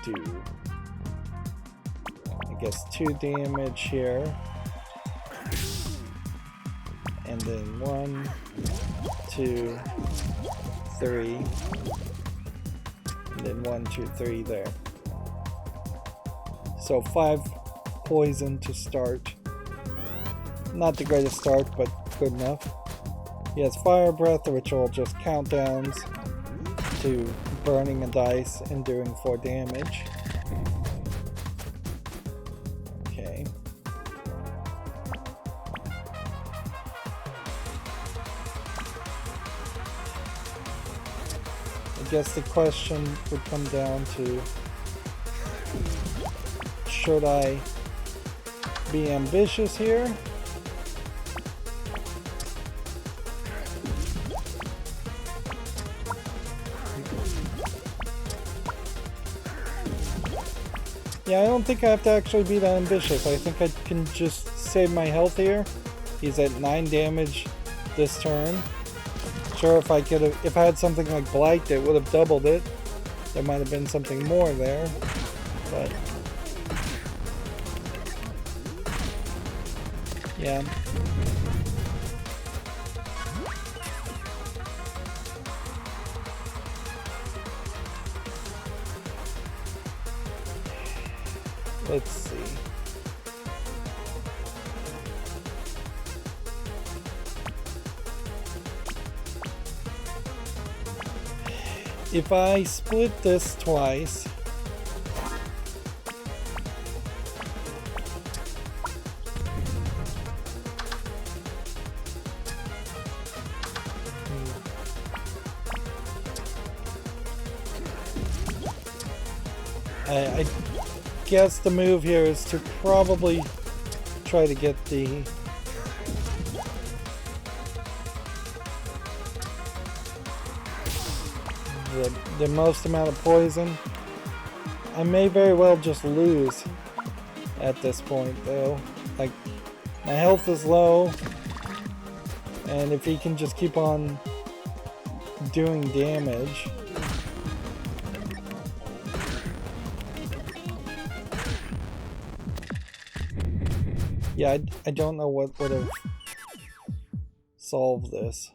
do, I guess, 2 damage here, and then 1, 2, 3, and then 1, 2, 3 there. So 5 poison to start. Not the greatest start, but good enough. He has fire breath, which will just countdowns to burning a dice and doing 4 damage. Okay. I guess the question would come down to, should I be ambitious here? Yeah, I don't think I have to actually be that ambitious. I think I can just save my health here. He's at 9 damage this turn. Sure, if I had something like Blight that would have doubled it, there might have been something more there. But yeah. Let's see. If I split this twice, I guess the move here is to probably try to get the most amount of poison. I may very well just lose at this point though. Like, my health is low, and if he can just keep on doing damage, yeah, I don't know what would have solved this.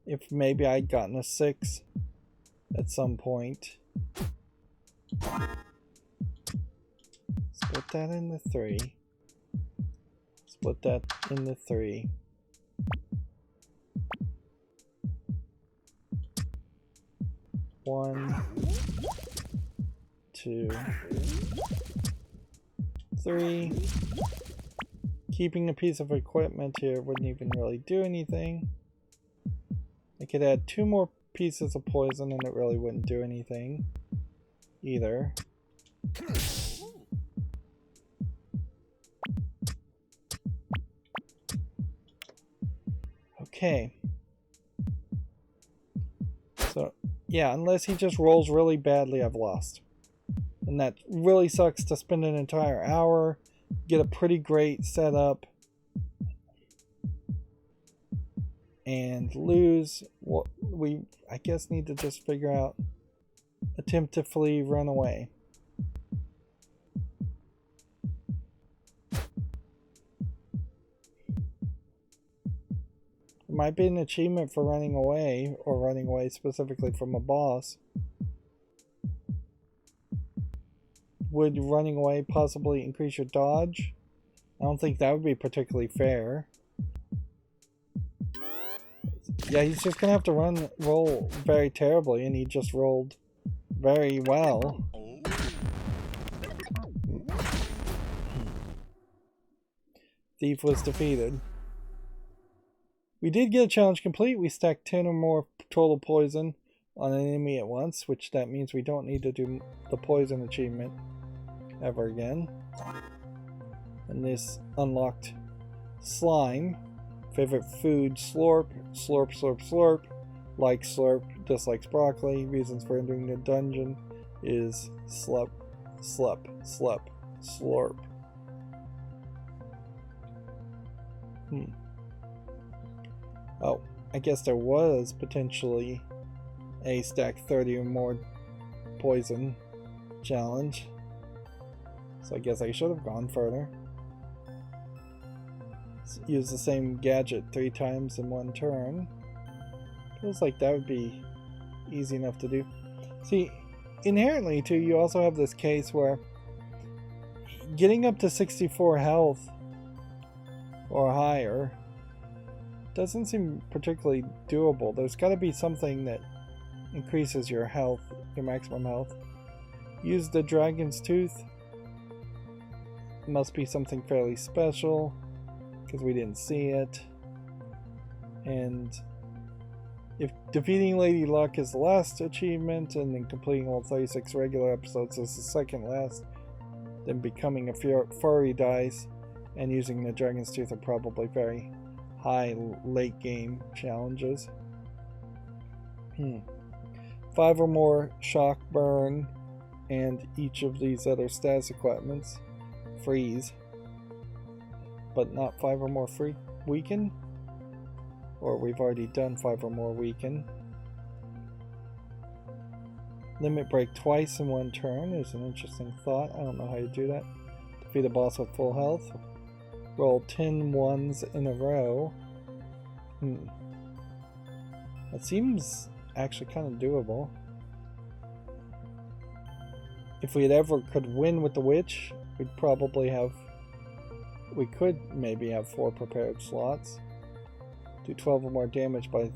If maybe I'd gotten a 6 at some point. Split that into 3. Split that into 3. One, 2, 3. Keeping a piece of equipment here wouldn't even really do anything. I could add 2 more pieces of poison and it really wouldn't do anything either. Okay. So, yeah, unless he just rolls really badly, I've lost. And that really sucks to spend an entire hour, get a pretty great setup, and lose. What we, I guess, need to just figure out. Attempt to flee, run away. There might be an achievement for running away, or running away specifically from a boss. Would running away possibly increase your dodge? I don't think that would be particularly fair. Yeah, he's just gonna have to roll very terribly, and he just rolled very well. Thief was defeated. We did get a challenge complete. We stacked 10 or more total poison on an enemy at once, which that means we don't need to do the poison achievement ever again. And this unlocked slime. Favorite food, slurp, slurp, slurp, slurp. Likes slurp, dislikes broccoli. Reasons for entering the dungeon is slup, slup, slup, slurp. Oh, I guess there was potentially a stack 30 or more poison challenge. So I guess I should have gone further. Use the same gadget 3 times in one turn. Feels like that would be easy enough to do. See, inherently too, you also have this case where getting up to 64 health or higher doesn't seem particularly doable. There's got to be something that increases your health, your maximum health. Use the Dragon's Tooth. Must be something fairly special, because we didn't see it. And if defeating Lady Luck is the last achievement, and then completing all 36 regular episodes is the second last, then becoming a furry dice and using the Dragon's Tooth are probably very high late game challenges. 5 or more shock, burn, and each of these other status equipments freeze, but not 5 or more weaken? Or we've already done 5 or more weaken. Limit break twice in one turn is an interesting thought. I don't know how you do that. Defeat a boss with full health. Roll 10 ones in a row. That seems actually kind of doable. If we could win with the witch, we could maybe have 4 prepared slots. Do 12 or more damage by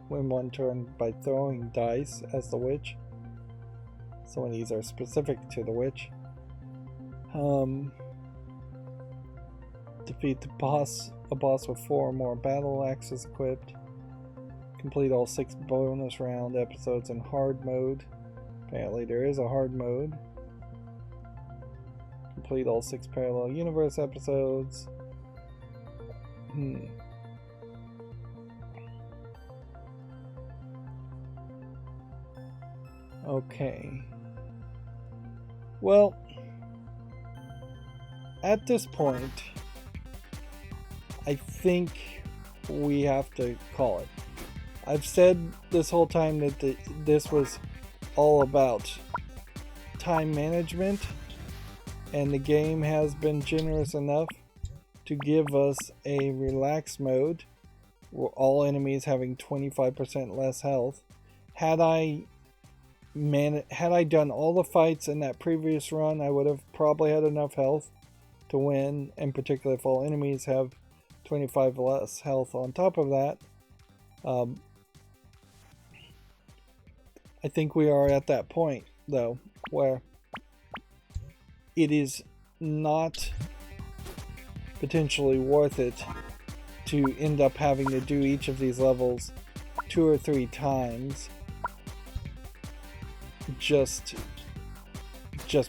win one turn by throwing dice as the witch. Some of these are specific to the witch. Defeat a boss with 4 or more battle axes equipped. Complete all 6 bonus round episodes in hard mode. Apparently there is a hard mode. Complete all 6 parallel universe episodes. Okay. Well, at this point, I think we have to call it. I've said this whole time that this was all about time management, and the game has been generous enough to give us a relax mode where all enemies having 25% less health. Had I done all the fights in that previous run, I would have probably had enough health to win, and particularly if all enemies have 25 less health on top of that. I think we are at that point, though, where it is not potentially worth it to end up having to do each of these levels 2 or 3 times just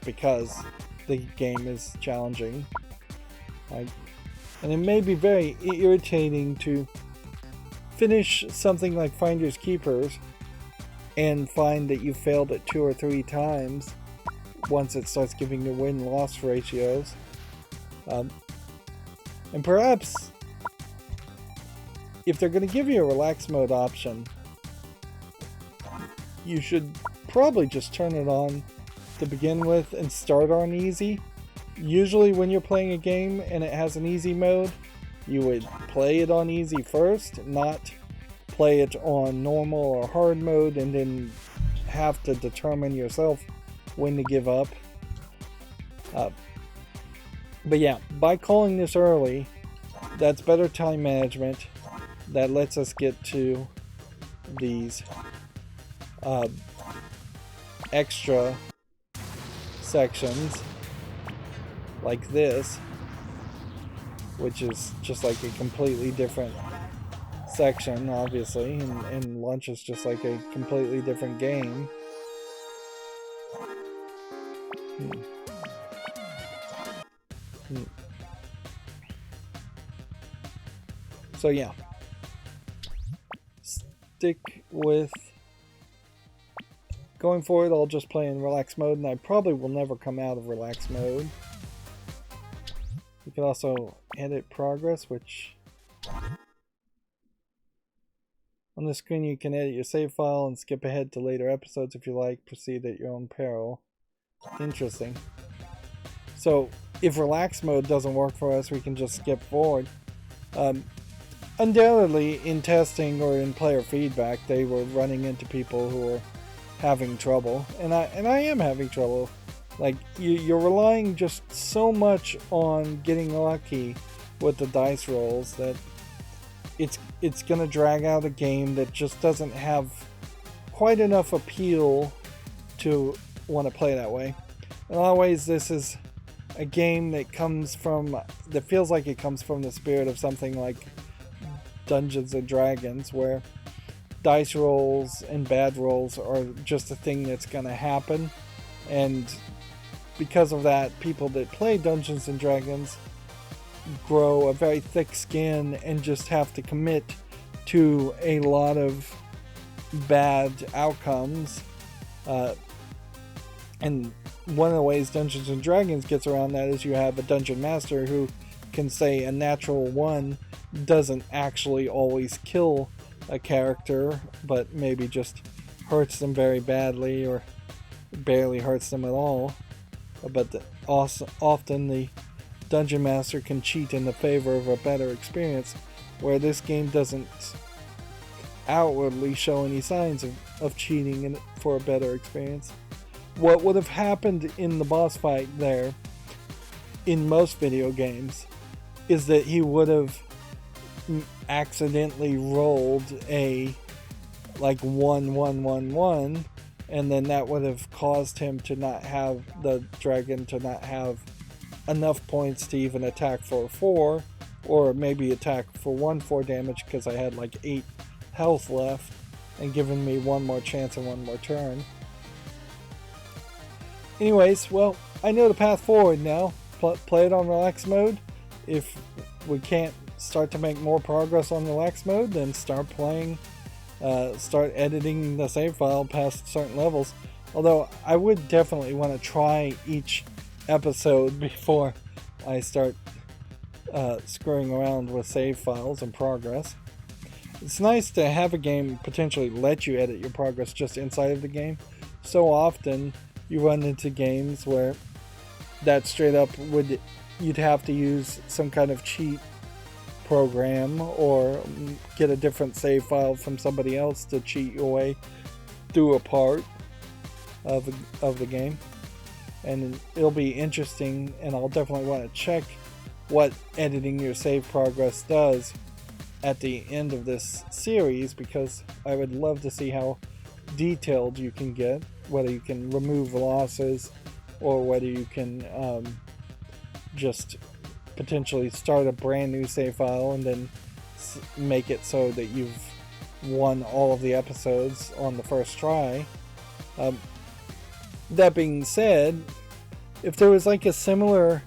because the game is challenging. And it may be very irritating to finish something like Finders Keepers and find that you failed it 2 or 3 times once it starts giving you win-loss ratios. And perhaps if they're going to give you a relax mode option, you should probably just turn it on to begin with and start on easy. Usually when you're playing a game and it has an easy mode, you would play it on easy first, not play it on normal or hard mode and then have to determine yourself when to give up. But yeah, by calling this early, that's better time management. That lets us get to these extra sections like this, which is just like a completely different section, obviously, and lunch is just like a completely different game. So yeah, stick with going forward. I'll just play in relax mode, and I probably will never come out of relax mode. You can also edit progress, which on the screen you can edit your save file and skip ahead to later episodes if you like. Proceed at your own peril. Interesting. So if relax mode doesn't work for us, we can just skip forward. Undoubtedly, in testing or in player feedback, they were running into people who were having trouble, and I am having trouble. Like, you're relying just so much on getting lucky with the dice rolls that it's gonna drag out a game that just doesn't have quite enough appeal to want to play that way. In a lot of ways, this is a game that feels like it comes from the spirit of something like Dungeons and Dragons, where dice rolls and bad rolls are just a thing that's gonna happen, and because of that, people that play Dungeons and Dragons grow a very thick skin and just have to commit to a lot of bad outcomes. And one of the ways Dungeons and Dragons gets around that is you have a dungeon master who can say a natural 1 doesn't actually always kill a character, but maybe just hurts them very badly or barely hurts them at all. But often the dungeon master can cheat in the favor of a better experience, where this game doesn't outwardly show any signs of cheating for a better experience. What would have happened in the boss fight there, in most video games, is that he would have accidentally rolled a like 1-1-1-1, and then that would have caused him to not have the dragon to not have enough points to even attack for 4, or maybe attack for 1 damage because I had like 8 health left, and given me one more chance and one more turn. Anyways, well, I know the path forward now. Play it on relax mode. If we can't start to make more progress on relax mode, then start playing, start editing the save file past certain levels. Although I would definitely want to try each episode before I start screwing around with save files and progress. It's nice to have a game potentially let you edit your progress just inside of the game. So often you run into games where that straight up you'd have to use some kind of cheat program or get a different save file from somebody else to cheat your way through a part of the game. And it'll be interesting, and I'll definitely want to check what editing your save progress does at the end of this series, because I would love to see how detailed you can get, whether you can remove losses or whether you can just potentially start a brand new save file and then make it so that you've won all of the episodes on the first try. That being said, if there was like a similar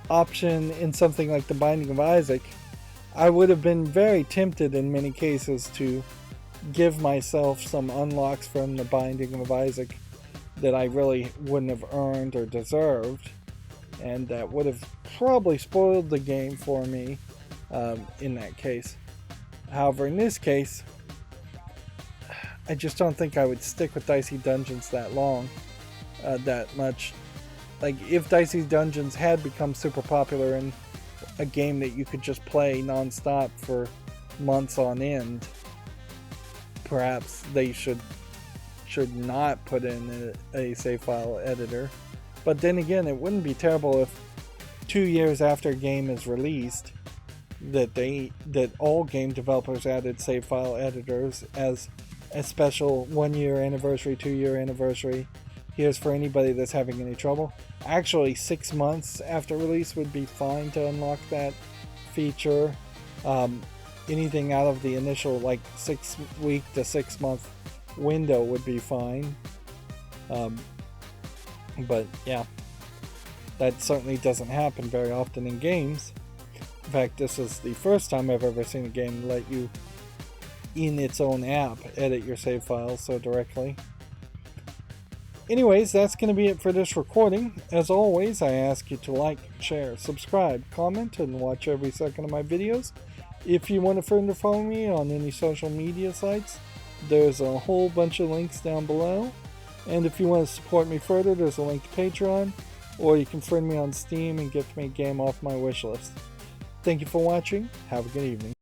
option in something like The Binding of Isaac, I would have been very tempted in many cases to give myself some unlocks from The Binding of Isaac that I really wouldn't have earned or deserved, and that would have probably spoiled the game for me in that case. However, in this case, I just don't think I would stick with Dicey Dungeons that long, that much. Like, if Dicey Dungeons had become super popular and a game that you could just play non-stop for months on end, perhaps they should not put in a save file editor. But then again, it wouldn't be terrible if 2 years after a game is released that all game developers added save file editors as a special 1-year anniversary, 2-year anniversary. Here's for anybody that's having any trouble. Actually, 6 months after release would be fine to unlock that feature. Anything out of the initial like 6 week to 6 month window would be fine. But yeah, that certainly doesn't happen very often in games. In fact, this is the first time I've ever seen a game let you, in its own app, edit your save files so directly. Anyways, that's going to be it for this recording. As always, I ask you to like, share, subscribe, comment, and watch every second of my videos. If you want to further follow me on any social media sites, there's a whole bunch of links down below. And if you want to support me further, there's a link to Patreon, or you can friend me on Steam and gift me a game off my wishlist. Thank you for watching. Have a good evening.